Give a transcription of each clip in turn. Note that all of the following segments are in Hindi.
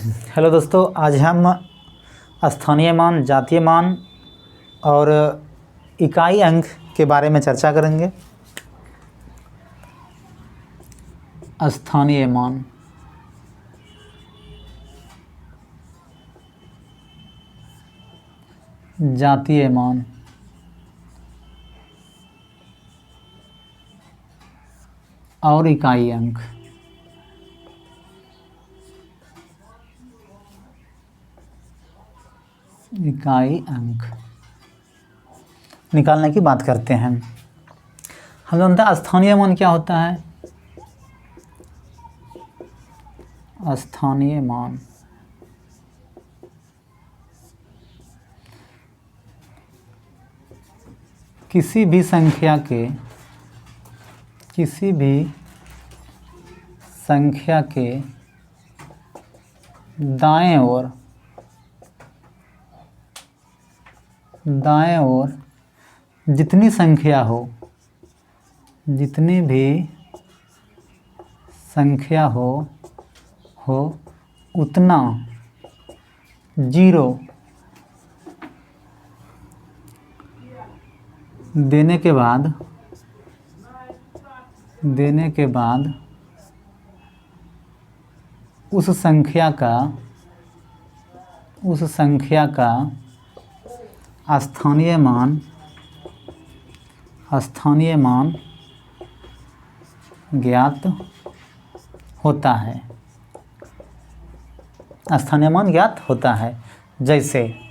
हेलो दोस्तों, आज हम स्थानीय मान, जातीय मान और इकाई अंक के बारे में चर्चा करेंगे। स्थानीय मान, जातीय मान, और इकाई अंक। इकाई अंक निकालने की बात करते हैं। हम जानते हैं स्थानीय मान क्या होता है। स्थानीय मान किसी भी संख्या के दाएं ओर जितनी भी संख्या हो उतना जीरो देने के बाद उस संख्या का स्थानीय मान ज्ञात होता है। स्थानीय मान ज्ञात होता है। जैसे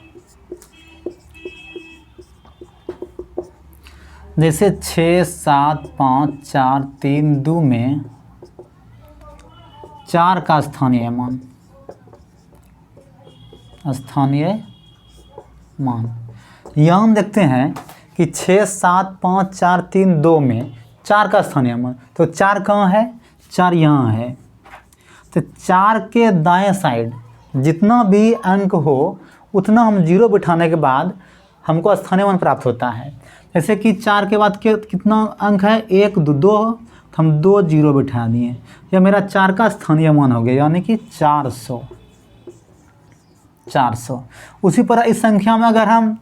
6, 7, 5, 4, 3, 2 में 4 का स्थानीय मान। यहाँ हम देखते हैं कि 6, 7, 5, 4, 3, 2 में 4 का स्थानीय मान। तो 4 कहाँ है? 4 यहाँ है। तो 4 के दाएं साइड जितना भी अंक हो उतना हम जीरो बिठाने के बाद हमको स्थानीय मान प्राप्त होता है। जैसे कि 4 के बाद कितना अंक है? 1, 2, 2, तो हम 2 जीरो बिठा दिए। यह मेरा 4 का स्थानीय मान हो गया, यानी कि 400। उसी पर इस संख्या में अगर हम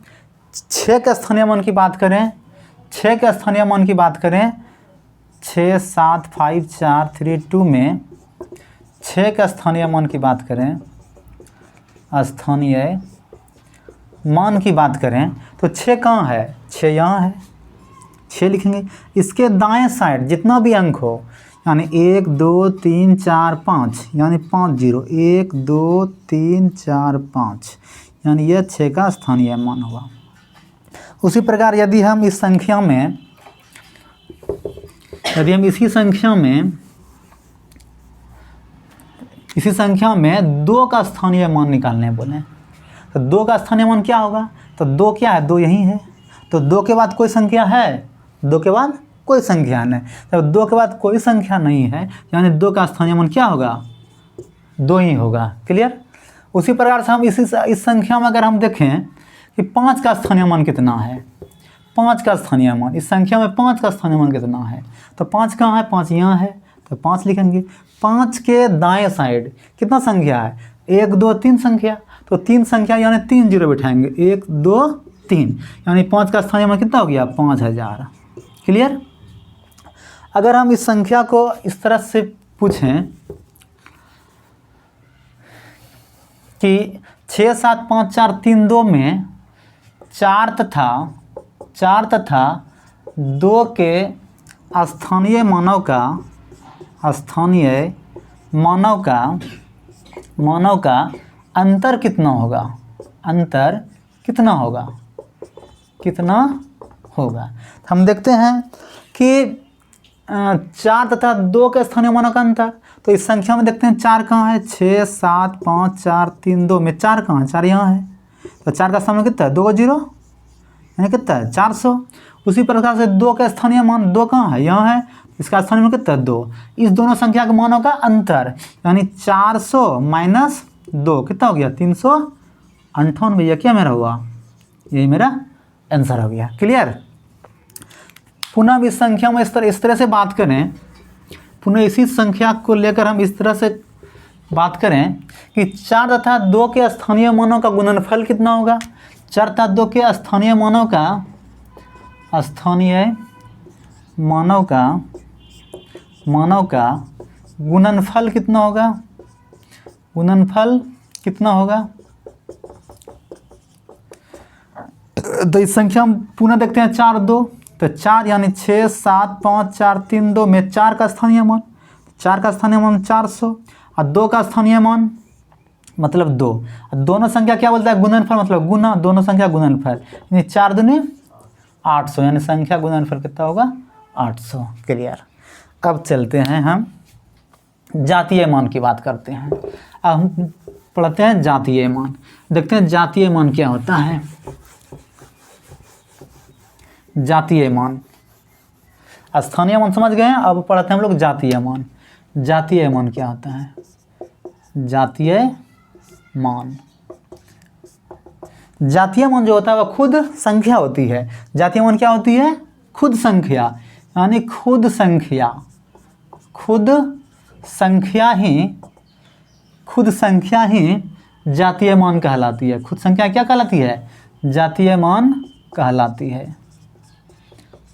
6 के स्थानीय मान की बात करें, 6 के स्थानीय मान की बात करें, 6, 7, 5, 4, 3, 2 में 6 के स्थानीय मान की बात करें, स्थानीय मान की बात करें तो 6 कहाँ है? 6 यहाँ है। 6 लिखेंगे। इसके दाएं साइड जितना भी अंक हो, यानी 1, 2, 3, 4, 5, यानी 5 जीरो, 1, 2, 3, 4, 5, यानी यह 6 का स्थानीय मान हुआ। उसी प्रकार यदि हम इसी संख्या में 2 का स्थानीय मान निकालने बोले तो 2 का स्थानीय मान क्या होगा? तो 2 क्या है? 2 यही है। तो 2 के बाद कोई संख्या है? 2 के बाद कोई संख्या नहीं। जब 2 के बाद कोई संख्या नहीं है, यानी 2 का स्थानीय मान क्या होगा? 2 ही होगा। क्लियर? उसी प्रकार से हम इस संख्या में अगर हम देखें कि 5 का स्थानीय मान कितना है, 5 का स्थानीय मान, इस संख्या में 5 का स्थानीय मान कितना है? तो 5 कहाँ है? 5 यहाँ है। तो 5 लिखेंगे। 5 के दाएं साइड कितना संख्या है? 1, 2, 3 संख्या। तो 3 संख्या यानी 3 जीरो बिठाएंगे, 1, 2, 3, यानी 5 का स्थानीय मान कितना हो गया? 5000। क्लियर? अगर हम इस संख्या को इस तरह से पूछें कि 6, 7, 5, 4, 3, 2 में 4 तथा 2 के स्थानीय मानों का अंतर कितना होगा? हम देखते हैं कि 4 तथा 2 के स्थानीय मानों का अंतर। तो इस संख्या में देखते हैं 4 कहाँ है? 6, 7, 5, 4, 3, 2 में 4 कहाँ है? 4 यहाँ है। तो 4 का स्थानीय कितना है? 2 जीरो, यानी कितना है? 400। उसी प्रकार से 2 का स्थानीय मान 2 कहाँ है? यहाँ है। इसका स्थानीय मान कितना है? 2। इस दोनों संख्या के मानों का अंतर, यानी 400 माइनस 2 कितना हो गया? 358। भैया क्या मेरा हुआ? यही मेरा आंसर हो गया। क्लियर? पुनः इस संख्या में इस तरह से बात करें, पुनः इसी संख्या को लेकर हम इस तरह से बात करें कि 4 तथा 2 के स्थानीय मानों का गुणनफल कितना होगा, 4 तथा 2 के स्थानीय मानों का गुणनफल कितना होगा, गुणनफल कितना होगा। तो इस संख्या हम पुनः देखते हैं 4 2, तो 4 यानी 6 7 5 4 3 2 में 4 का स्थानीय मान, 4 का स्थानीय मान 400 और 2 का स्थानीय मान मतलब 2। दोनों संख्या क्या बोलता है, गुणनफल मतलब गुना, दोनों संख्या गुणनफल यानी 4 दूनी 800 यानी संख्या गुणनफल कितना होगा 800। क्लियर। अब चलते हैं हम जातीय मान की बात करते हैं। अब हम पढ़ते हैं जातीय मान, देखते हैं जातीय मान क्या होता है। जातीय मान, स्थानीय मान समझ गए हैं, अब पढ़ते हैं हम लोग जातीय मान। जातीय मान क्या होता है, जातीय मान, जातीय मान जो होता है वह खुद संख्या होती है। जातीय मान क्या होती है, खुद संख्या, यानी खुद संख्या ही जातीय मान कहलाती है। खुद संख्या क्या कहलाती है, जातीय मान कहलाती है।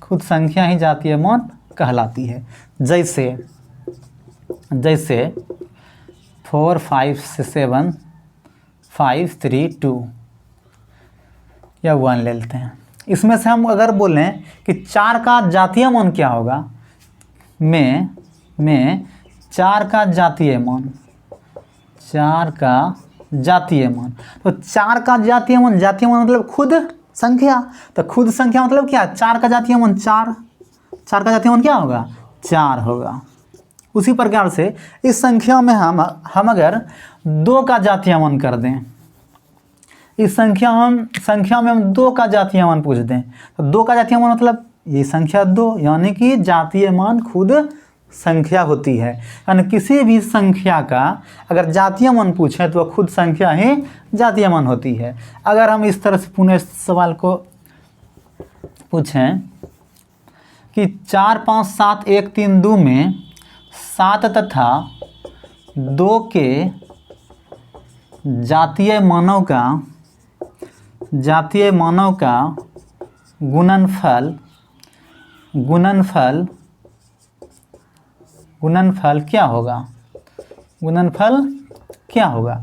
खुद संख्या ही जातीय मान कहलाती है। जैसे 4 5 7 5 3 2 या 1 ले लेते हैं। इसमें से हम अगर बोलें कि 4 का जातीय मान क्या होगा, में 4 का जातीय मान, 4 का जातीय मान, तो 4 का जातीय मान मतलब खुद संख्या, तो खुद संख्या मतलब क्या, 4 का जातीय मान 4, 4 का जातीय मान क्या होगा 4 होगा। उसी प्रकार से इस संख्या में हम अगर 2 का जातीय मान कर दें, इस संख्या में हम 2 का जातीय मान पूछ दें, तो 2 का जातीय मान मतलब ये संख्या 2, यानी कि जातीय मान खुद संख्या होती है। यानी किसी भी संख्या का अगर जातीय मान पूछें तो खुद संख्या ही जातीय मान होती है। अगर हम इस तरह से पुनः सवाल को पूछें कि 4 5 7 1 3 2 में 7 तथा 2 के जातीय मानों का गुणनफल क्या होगा,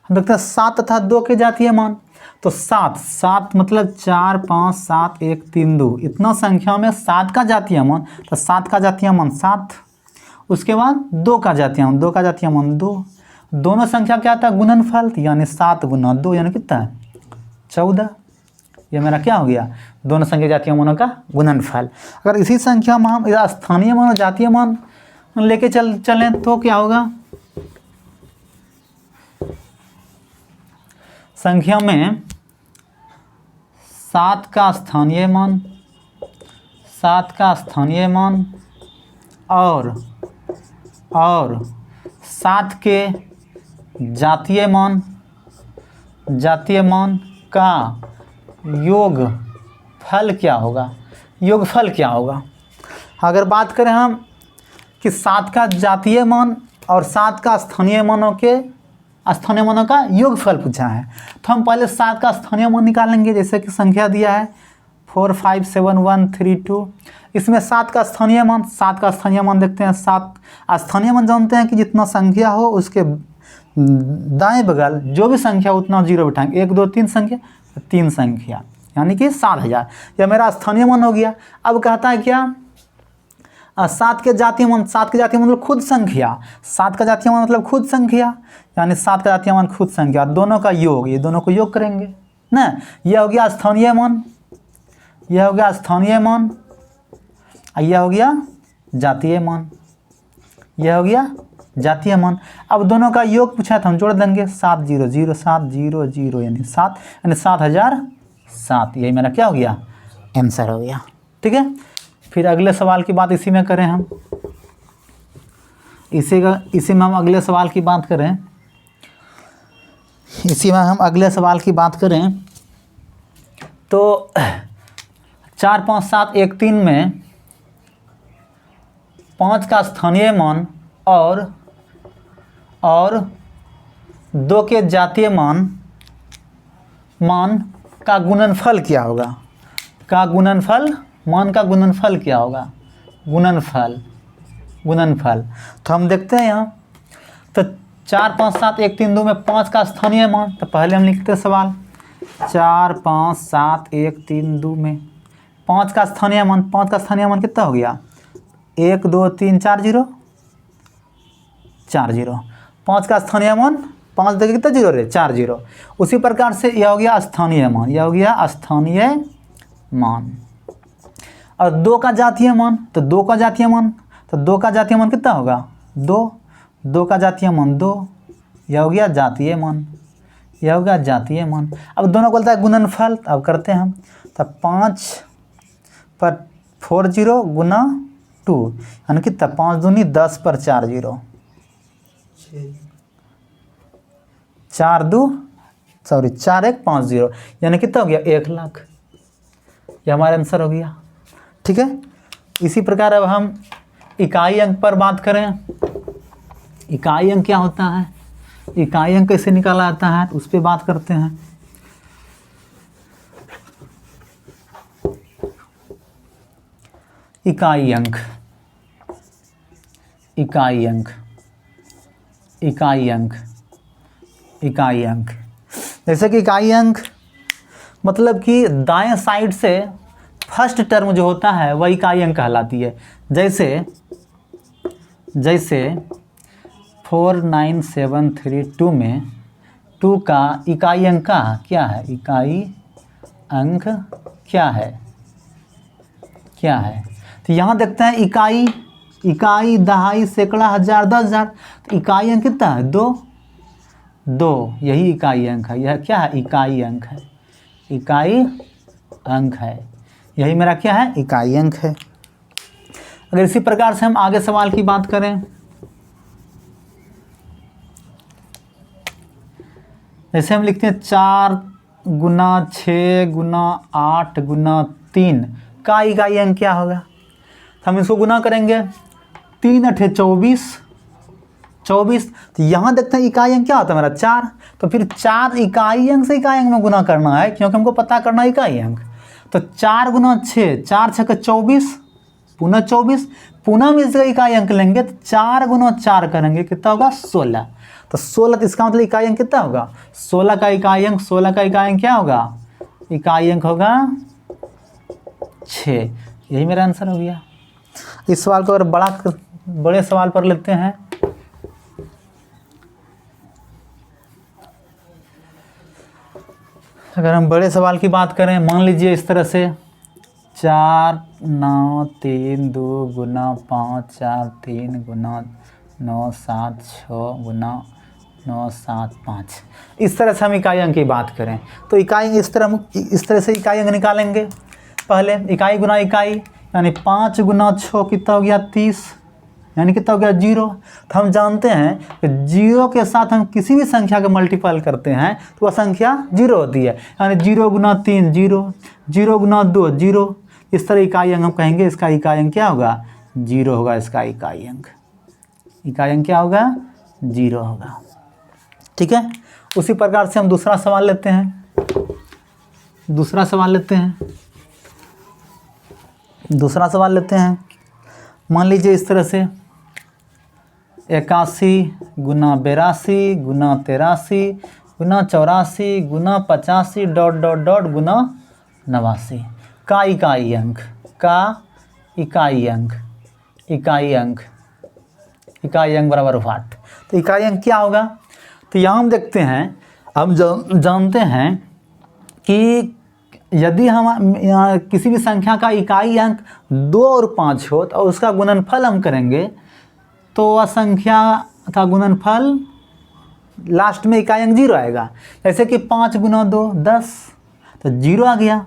हम देखते हैं 7 तथा 2 के जातीय मान, तो 7 मतलब 4 5 7 1 3 2, इतना संख्या में 7 का जातीय मान, तो 7 का जातीय मान 7, उसके बाद 2 का जातीय मान 2, दोनों संख्या क्या आता है गुणनफल, यानी 7 गुना 2 यानी कितना है 14। ये मेरा क्या हो गया, दोनों संख्या जातीय मानों का गुणनफल। अगर इसी संख्या में हम स्थानीय मान और जातीय मान लेके चलें तो क्या होगा, संख्या में 7 का स्थानीय मान और 7 के जातीय मान का योगफल क्या होगा। अगर बात करें हम कि 7 का जातीय मान और 7 का स्थानीय मानों का योगफल पूछा है, तो हम पहले 7 का स्थानीय मान निकालेंगे। जैसे कि संख्या दिया है 4 5 7 1 3 2, इसमें 7 का स्थानीय मान देखते हैं। 7 स्थानीय मान जानते हैं कि जितना संख्या हो उसके दाएं बगल जो भी संख्या उतना जीरो बिठाएंगे, 1 2 3 संख्या, 3 संख्या यानी कि 7000, यह मेरा स्थानीय मान हो गया। अब कहता है क्या, 7 के जातीय मान मतलब खुद संख्या, 7 का जातीय मान मतलब खुद संख्या, यानी 7 का जातीय मान खुद संख्या, दोनों का योग, ये दोनों को योग करेंगे ना, यह हो गया स्थानीय मान, यह हो गया जातीय मान, अब दोनों का योग पूछा तो हम जोड़ देंगे 7 0 0 7 0 0 यानी 7, यानी 7007, यही मेरा क्या हो गया आंसर हो गया। ठीक है, फिर अगले सवाल की बात इसी में करें हम, इसी में हम अगले सवाल की बात करें, तो 4 5 7 1 3 में 5 का स्थानीय मान और 2 के जातीय मान का गुणनफल क्या होगा, का गुणनफल, मान का गुणनफल क्या होगा, गुणनफल। तो हम देखते हैं यहाँ, तो 4 5 7 1 3 2 में 5 का स्थानीय मान, तो पहले हम लिखते हैं सवाल 4 5 7 1 3 2 में 5 का स्थानीय मान, 5 का स्थानीय मान कितना हो गया, 1 2 3 4 0 4 0। 5 का स्थानीय मान, 5 देखिए कितना जीरो रहे, 4 0। उसी प्रकार से यह हो गया स्थानीय मान, यह हो गया स्थानीय मान। और 2 का जातीय मान, तो 2 का जातीय मान, तो 2 का जातीय मान कितना होगा, 2, 2 का जातीय मान 2, यह हो गया जातीय मान, यह हो गया जातीय मान। अब दोनों को बोलता है गुणनफल, अब करते हैं हम, तो 5 पर 4 0 गुना 2 यानी कितना, 5 दूनी 10 पर 4 0, 4 1 5 0 यानी कितना हो गया, 1 लाख। यह हमारा आंसर हो गया। ठीक है, इसी प्रकार अब हम इकाई अंक पर बात करें। इकाई अंक क्या होता है, इकाई अंक कैसे निकाला जाता है, उस पर बात करते हैं। इकाई अंक, इकाई अंक, इकाई अंक, इकाई अंक, जैसे कि इकाई अंक मतलब कि दाएं साइड से फर्स्ट टर्म जो होता है वह इकाई अंक कहलाती है। जैसे 49732 में 2 का इकाई अंक क्या है, इकाई अंक क्या है, क्या है। तो यहाँ देखते हैं इकाई, इकाई, दहाई, सैकड़ा, हजार, 10,000, तो इकाई अंक कितना है, 2, यही इकाई अंक है। यह क्या है, इकाई अंक है, इकाई अंक है, यही मेरा क्या है, इकाई अंक है। अगर इसी प्रकार से हम आगे सवाल की बात करें, जैसे हम लिखते हैं 4 गुना 6 गुना 8 गुना 3 का इकाई अंक क्या होगा, तो हम इसको गुना करेंगे, 3 8 24, तो यहाँ देखते हैं इकाई अंक क्या होता है मेरा, 4। तो फिर 4 इकाई अंक से इकाई अंक में गुना करना है, क्योंकि हमको पता करना है इकाई अंक। तो 4 गुना 6, 4 6 का 24, पुनः 24, पुनः हम इसका इकाई अंक लेंगे, तो 4 गुना 4 करेंगे, कितना होगा, 16। तो 16, तो इसका मतलब इकाई अंक कितना होगा, 16 का इकाई अंक, 16 का इकाई अंक क्या होगा, इकाई अंक होगा 6। यही मेरा आंसर हो गया। इस सवाल को अगर बड़े सवाल पर लेते हैं, अगर हम बड़े सवाल की बात करें, मान लीजिए इस तरह से 4 9 3 2 गुना 5 4 3 गुना 9 7 6 गुना 9 7 5, इस तरह से हम इकाई अंक की बात करें तो इकाई इस तरह से इकाई अंक निकालेंगे। पहले इकाई गुना इकाई, यानी 5 गुना 6 कितना हो गया, 30, यानी कितना हो गया, 0। तो हम जानते हैं कि 0 के साथ हम किसी भी संख्या का मल्टीपल करते हैं तो वह संख्या 0 होती है, यानी 0 गुना 3 0, 0 गुना 2 0, इस तरह इकाई अंक हम कहेंगे। इसका इकाई अंक क्या होगा, 0 होगा। इसका इकाई अंक क्या होगा, 0 होगा। ठीक है, उसी प्रकार से हम दूसरा सवाल लेते हैं। दूसरा सवाल लेते हैं। मान लीजिए इस तरह से 81 गुना 82 गुना 83 गुना 84 गुना 85 ... गुना 89 का इकाई अंक, इकाई अंक बराबर 8। तो इकाई अंक क्या होगा, तो यहाँ हम देखते हैं, हम जानते हैं कि यदि हम यहाँ किसी भी संख्या का इकाई अंक 2 और 5 हो तो उसका गुणनफल हम करेंगे तो वह संख्या का गुणनफल लास्ट में इकाई अंक 0 आएगा। जैसे कि 5 गुना 2 10, तो 0 आ गया,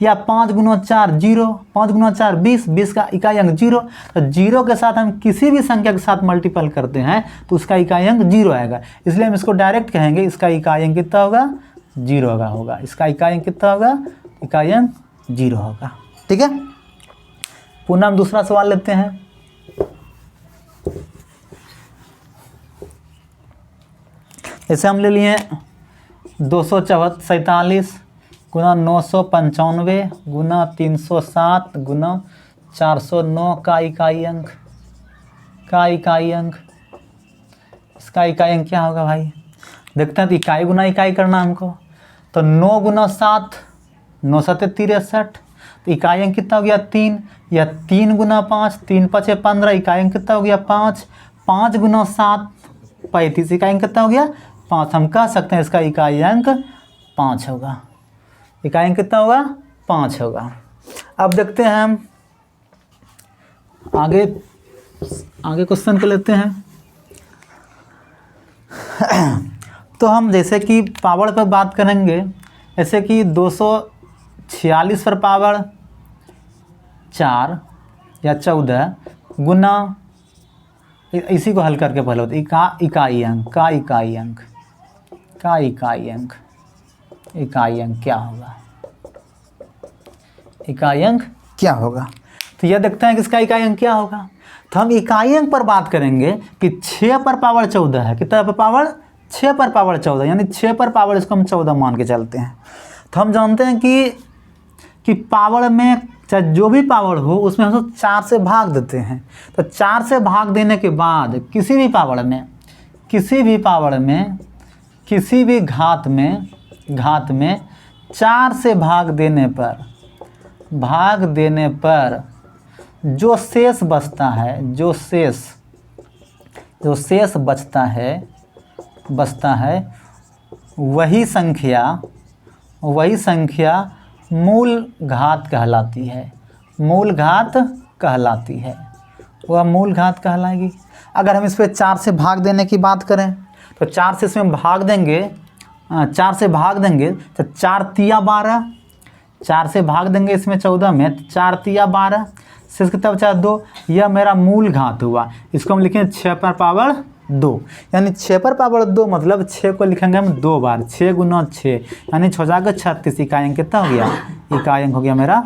या 5 गुना 4 0, 5 गुना 4 20, 20 का इकाई अंक 0। तो 0 के साथ हम किसी भी संख्या के साथ मल्टीपल करते हैं तो उसका इकाई अंक 0 आएगा, इसलिए हम इसको डायरेक्ट कहेंगे इसका इकाई अंक कितना होगा, 0 होगा। इसका इकाई अंक कितना होगा, इकाई अंक 0 होगा। ठीक है, पुनः हम दूसरा सवाल लेते हैं। जैसे हम ले लिए 247 गुना 995 गुना 307 गुना 409 का इकाई अंक, इसका इकाई अंक क्या होगा भाई? देखते हैं, तो इकाई गुना इकाई करना हमको। तो 9 गुना 7, 9 7 63, तो इकाई अंक कितना हो गया 3, या 3 गुना 5, 3 5 15, इकाई अंक कितना हो गया 5, 5 गुना 7 35, इकाई अंक कितना हो गया 5। हम कह सकते हैं इसका इकाई अंक 5 होगा। इकाई अंक कितना होगा 5 होगा। अब देखते हैं हम आगे क्वेश्चन को लेते हैं। तो हम जैसे कि पावर पर बात करेंगे, जैसे कि 246 पर पावर 4 या 14 गुना, इसी को हल करके पहले होता है इकाई अंक क्या होगा? इकाई अंक क्या होगा? तो यह देखते हैं कि इसका इकाई अंक क्या होगा। तो हम इकाई अंक पर बात करेंगे कि 6 पर पावर 14 है। कितना पर पावर? 6 पर पावर 14, यानी 6 पर पावर इसको हम 14 मान के चलते हैं। तो हम जानते हैं कि पावर में चाहे जो भी पावर हो उसमें हम 4 से भाग देते हैं। तो 4 से भाग देने के बाद किसी भी पावर में किसी भी घात में 4 से भाग देने पर जो शेष बचता है, जो शेष बचता है वही संख्या मूल घात कहलाती है। वह मूल घात कहलाएगी। अगर हम इस पर 4 से भाग देने की बात करें तो 4 से इसमें भाग देंगे, 4 से भाग देंगे तो 4 तिया 12, 4 से भाग देंगे इसमें 14 में, तो 4 तिया 12, शेष कितना बचा 2। यह मेरा मूल घात हुआ। इसको हम लिखेंगे 6 पर पावर 2, यानी 6 पर पावर 2 मतलब 6 को लिखेंगे हम 2 बार, 6 गुना 6 यानी 6 जाकर 36। इकाई अंक कितना हो गया? इकाई अंक हो गया मेरा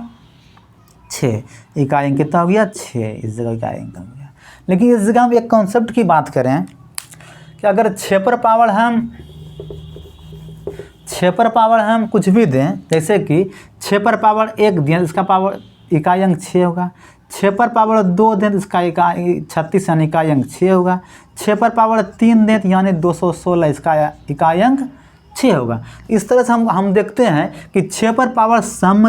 6। इकाई अंक कितना हो गया 6, इस जगह इकाई अंक हो गया। लेकिन इस जगह हम एक कॉन्सेप्ट की बात करें कि अगर 6 पर पावर हम कुछ भी दें, जैसे कि 6 पर पावर 1 दें, इसका पावर इकाई अंक 6 होगा। 6 पर पावर 2 दें तो इसका इकाई 36 यानी इकाई अंक 6 होगा। 6 पर पावर 3 दें तो यानी 216, इसका इकाई अंक 6 होगा। इस तरह से हम देखते हैं कि 6 पर पावर सम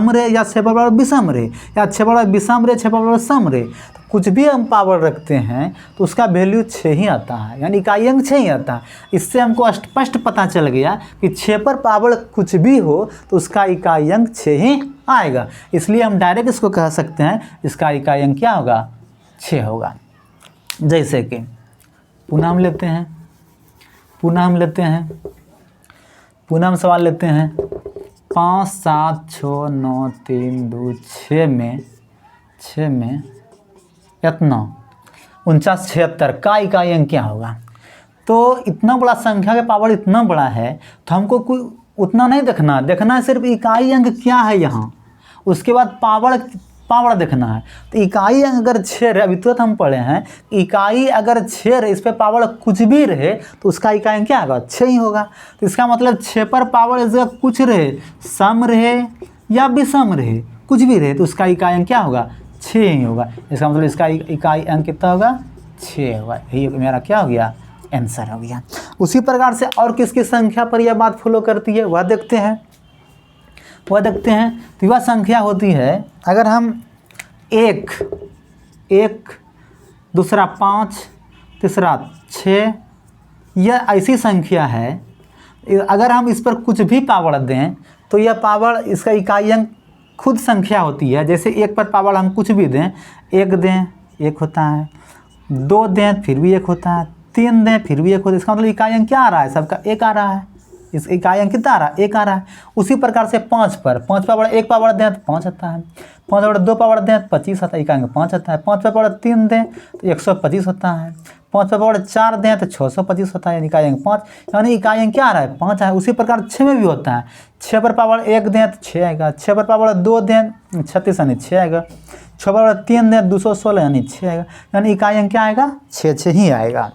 रहे या 6 पर पावर विषम रहे, या 6 पर पावर विषम रहे 6 पर पावर सम रहे, तो कुछ भी हम पावर रखते हैं तो उसका वैल्यू 6 ही आता है, यानी इकाई अंक 6 ही आता है। इससे हमको स्पष्ट पता चल गया कि 6 पर पावर कुछ भी हो तो उसका इकाई अंक 6 ही आएगा। इसलिए हम डायरेक्ट इसको कह सकते हैं इसका इकाई अंक क्या होगा? 6 होगा। जैसे कि पुनः हम सवाल लेते हैं 5 7 6 9 3 2 6 में इतना 49 76 का इकाई अंक क्या होगा? तो इतना बड़ा संख्या का पावर इतना बड़ा है तो हमको कोई उतना नहीं देखना है, सिर्फ इकाई अंक क्या है यहाँ, उसके बाद पावर देखना है। तो इकाई अंक अगर 6 रहे, अभी तुरंत हम पढ़े हैं, इकाई अगर 6 रहे, इस पर पावर कुछ भी रहे तो उसका इकाई अंक क्या होगा? 6 ही होगा। तो इसका मतलब 6 पर पावर इस जगह कुछ रहे, सम रहे या विषम रहे, कुछ भी रहे तो उसका इकाई अंक क्या होगा? 6 ही होगा। इसका मतलब इसका इकाई अंक कितना होगा? 6 होगा। यही मेरा क्या हो गया? आंसर हो गया। उसी प्रकार से और किसकी संख्या पर यह बात फॉलो करती है वह देखते हैं। तो वह संख्या होती है, अगर हम 1 दूसरा 5 तीसरा 6, यह ऐसी संख्या है अगर हम इस पर कुछ भी पावर दें तो यह पावर इसका इकाई अंक खुद संख्या होती है। जैसे 1 पर पावर हम कुछ भी दें, 1 दें 1 होता है, 2 दें फिर भी 1 होता है, 3 दें फिर भी 1 होता है। इसका मतलब इकाई अंक क्या आ रहा है? सबका 1 आ रहा है। इस इकाई अंक कितना आ रहा है? 1 आ रहा है। उसी प्रकार से 5 पर पावर 1 पावर दें तो 5 आता है, 5 पावर 2 पावर दें तो 25 आता है, इकाई अंक 5 आता है। 5 पर पावर 3 दें तो 125 होता है, 5 पर पावर 4 दें तो 625 होता है, इकाई अंक 5, यानी इकाई अंक क्या आ रहा है? 5 है। उसी प्रकार 6 में भी होता है, 6 पर पावर 1 दें तो 6 आएगा, 6 पर पावर 2 दें 36 यानी 6 आएगा, 6 पर 3 दें 216 यानी 6 आएगा, यानी इकाई अंक क्या आएगा? 6 ही आएगा।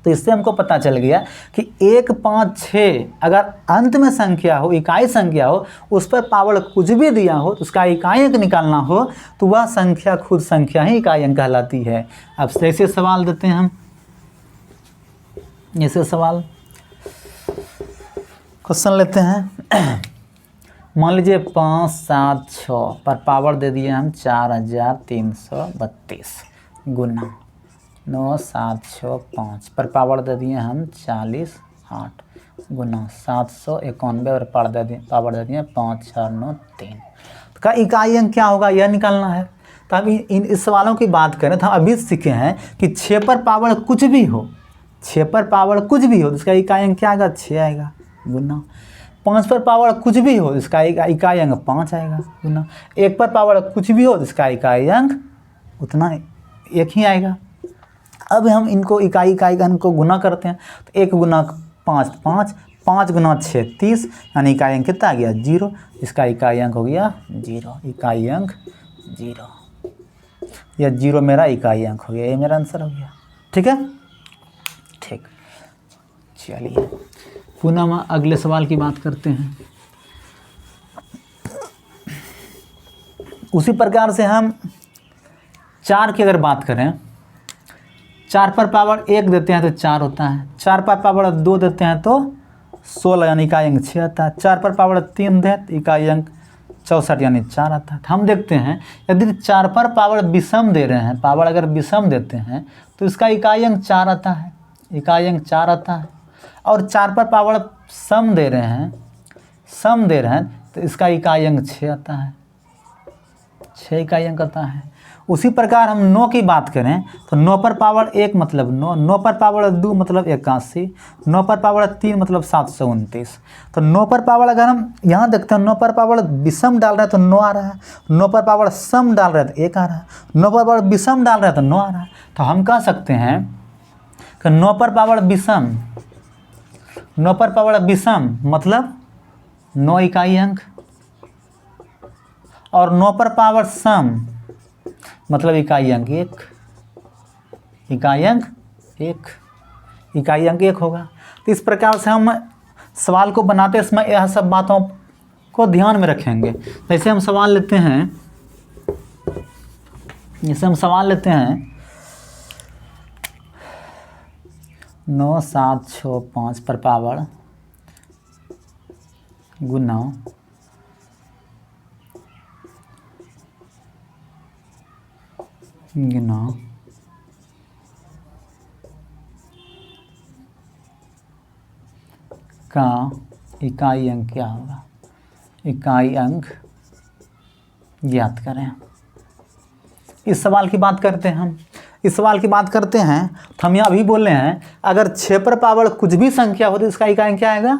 तो इससे हमको पता चल गया कि 1, 5, 6 अगर अंत में संख्या हो, इकाई संख्या हो, उस पर पावर कुछ भी दिया हो, तो उसका इकाई अंक निकालना हो तो वह संख्या खुद संख्या ही इकाई अंक कहलाती है। अब ऐसे सवाल देते हैं हम, ऐसे सवाल क्वेश्चन लेते हैं। मान लीजिए 5, 7, 6 पर पावर दे दिए हम 4332 गुना 9, 7, 6, 5 पर पावर दे दिए हम 40, 8 गुना 791 और पावर दे दिए 5, 6, 9, 3 का इकाई अंक क्या होगा यह निकालना है। तो हम इस सवालों की बात करें तो हम अभी सीखे हैं कि 6 पर पावर कुछ भी हो, 6 पर पावर कुछ भी हो तो इसका इकाई अंक क्या आएगा, 6 आएगा गुना 5 पर पावर कुछ भी हो इसका इकाई अंक 5 आएगा गुना 1 पर पावर कुछ भी हो तो इसका इकाई अंक उतना 1 ही आएगा। अब हम इनको इकाई अंक को गुना करते हैं तो 1 गुना 5 5, 5 गुना 6 30, यानी इकाई अंक कितना आ गया 0, इसका इकाई अंक हो गया 0, इकाई अंक 0, यह 0 मेरा इकाई अंक हो गया, ये मेरा आंसर हो गया। ठीक है, ठीक, चलिए पुनः हम अगले सवाल की बात करते हैं। उसी प्रकार से हम 4 की अगर बात करें, 4 पर पावर 1 देते हैं तो 4 होता है, 4 पर पावर 2 देते हैं तो 16 यानी इकाई अंक 6 आता है, 4 पर पावर 3 दे तो इकाई अंक 64 यानी 4 आता है। तो हम देखते हैं यदि 4 पर पावर विषम दे रहे हैं, पावर अगर विषम देते हैं तो इसका इकाई अंक 4 आता है, इकाई अंक 4 आता है। और 4 पर पावर सम दे रहे हैं, सम दे रहे हैं तो इसका इकाई अंक 6 आता है, 6 इकाई अंक आता है। उसी प्रकार हम 9 की बात करें तो 9 पर पावर 1 मतलब 9, 9 पर पावर 2 मतलब 81, 9 पर पावर 3 मतलब 729। तो 9 पर पावर अगर हम यहाँ देखते हैं 9 पर पावर विषम डाल रहे हैं तो 9 आ रहा है, 9 पर पावर सम डाल रहे हैं तो 1 आ रहा है, 9 पर पावर विषम डाल रहे हैं तो 9 आ रहा है। तो हम कह सकते हैं कि 9 पर पावर विषम, 9 पर पावर विषम मतलब 9 इकाई अंक, और 9 पर पावर सम मतलब इकाई अंक 1, इकाई अंक 1, इकाई अंक 1 होगा। तो इस प्रकार से हम सवाल को बनाते समय यह सब बातों को ध्यान में रखेंगे। जैसे हम सवाल लेते हैं, जैसे हम सवाल लेते हैं 9, 7, 6, 5 पर पावर गुना का इकाई अंक क्या होगा, इकाई अंक ज्ञात करें। इस सवाल की बात करते हैं हम, इस सवाल की बात करते हैं तो हम यहाँ अभी बोल रहे हैं अगर 6 पर पावर कुछ भी संख्या हो तो इसका इकाई अंक क्या आएगा,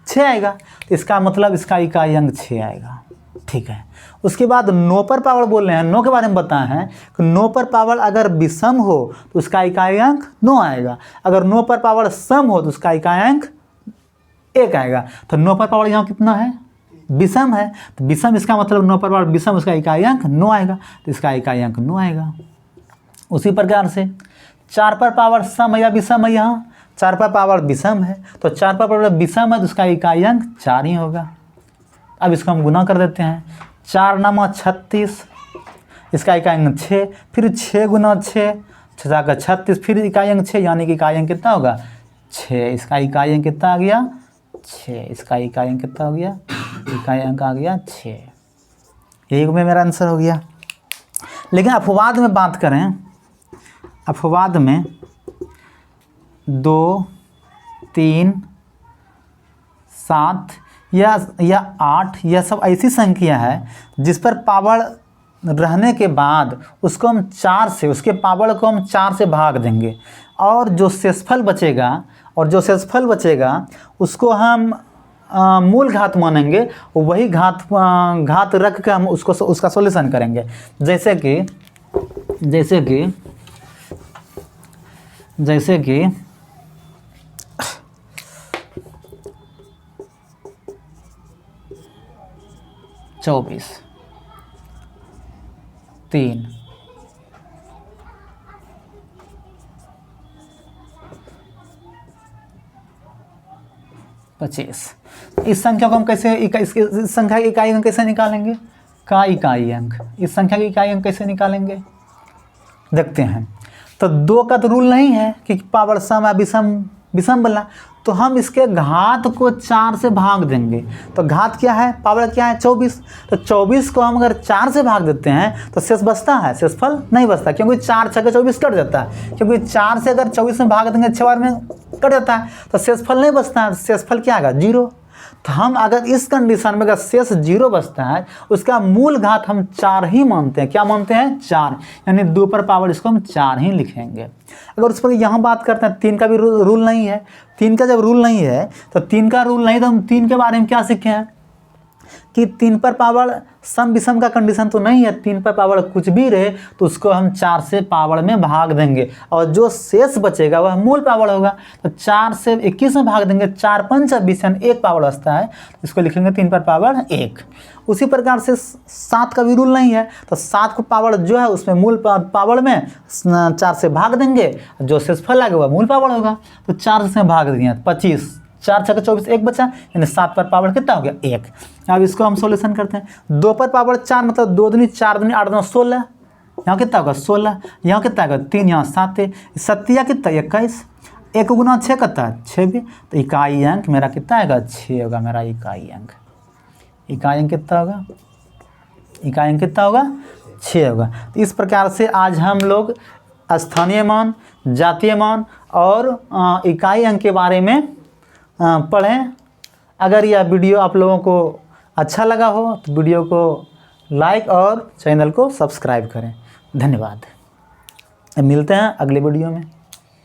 6 आएगा। तो इसका मतलब इसका इकाई अंक 6 आएगा। ठीक है, उसके बाद 9 पर पावर बोल रहे हैं, 9 के बारे में बताए हैं कि 9 पर पावर अगर विषम हो तो उसका इकाई अंक 9 आएगा, अगर 9 पर पावर सम हो तो उसका इकाई अंक 1 आएगा। तो 9 पर पावर यहाँ कितना है, विषम है, तो विषम इसका मतलब 9 पर पावर विषम, उसका इकाई अंक 9 आएगा, तो इसका इकाई अंक 9 आएगा। उसी प्रकार से 4 पर पावर सम या विषम है, यहाँ 4 पर पावर विषम है तो 4 पर पावर विषम है तो उसका इकाई अंक 4 ही होगा। अब इसको हम गुना कर देते हैं, 4 9 36, इसका इकाई अंक 6, फिर 6 गुना 6, 6 का 36, फिर इकाई अंक 6 यानी कि इकाई अंक कितना होगा 6, इसका इकाई अंक कितना आ गया 6, इसका इकाई अंक कितना हो गया, इकाई अंक आ गया 6, यही में मेरा आंसर हो गया। लेकिन अपवाद में बात करें, अपवाद में 2, 3, 7 या 8 यह सब ऐसी संख्या है जिस पर पावर रहने के बाद उसको हम 4 से, उसके पावर को हम 4 से भाग देंगे और जो शेषफल बचेगा, और जो शेषफल बचेगा उसको हम मूल घात मानेंगे, वही घात रख के हम उसका सॉल्यूशन करेंगे। जैसे कि 24, 3, 25। इस संख्या को हम कैसे इस संख्या की इकाई अंक कैसे निकालेंगे? का इकाई अंक। इस संख्या की इकाई अंक कैसे निकालेंगे देखते हैं। तो 2 का तो रूल नहीं है कि पावर सम या विषम बनना, तो हम इसके घात को 4 से भाग देंगे। तो घात क्या है, पावर क्या है 24। तो 24 को हम अगर 4 से भाग देते हैं तो शेष बचता है, शेषफल नहीं बचता, क्योंकि 4 6 24 कट जाता है। क्योंकि 4 से अगर 24 में भाग देंगे 6 बार में कट जाता है, तो शेषफल नहीं बचता है। शेषफल क्या आएगा 0। तो हम अगर इस कंडीशन में अगर शेष 0 बचता है, उसका मूल घात हम 4 ही मानते हैं। क्या मानते हैं? 4, यानी 2 पर पावर इसको हम 4 ही लिखेंगे। अगर उस पर यहाँ बात करते हैं, 3 का भी रूल नहीं है। 3 का जब रूल नहीं है तो 3 का रूल नहीं, तो हम 3 के बारे में क्या सीखे हैं कि 3 पर पावर सम विषम का कंडीशन तो नहीं है। 3 पर पावर कुछ भी रहे तो उसको हम 4 से पावर में भाग देंगे, और जो शेष बचेगा वह मूल पावर होगा। तो 4 से 21 में भाग देंगे, 4 5 26, यानी 1 पावर बचता है, इसको लिखेंगे 3 पर पावर 1। उसी प्रकार से 7 का भी रूल नहीं है, तो 7 को पावर जो है उसमें मूल पावर में 4 से भाग देंगे, जो शेषफल आएगा वह मूल पावर होगा। तो 4 से भाग दिए 25, 4 6 24, 1 बचा, यानी 7 पर पावर कितना हो गया 1। अब इसको हम सॉल्यूशन करते हैं। 2 पर पावर 4 मतलब 2 दूनी 4 दूनी 8 9 16, यहाँ कितना होगा 16, यहाँ कितना होगा 3, यहाँ 7, 7 कितना 21, 1 गुना 6 कितना है 6 भी। तो इकाई अंक मेरा कितना आएगा 6 होगा मेरा इकाई अंक। इकाई अंक कितना होगा? इकाई अंक कितना होगा 6 होगा। तो इस प्रकार से आज हम लोग स्थानीय मान, जातीय मान और इकाई अंक के बारे में पढ़ें। अगर यह वीडियो आप लोगों को अच्छा लगा हो तो वीडियो को लाइक और चैनल को सब्सक्राइब करें। धन्यवाद। मिलते हैं अगले वीडियो में।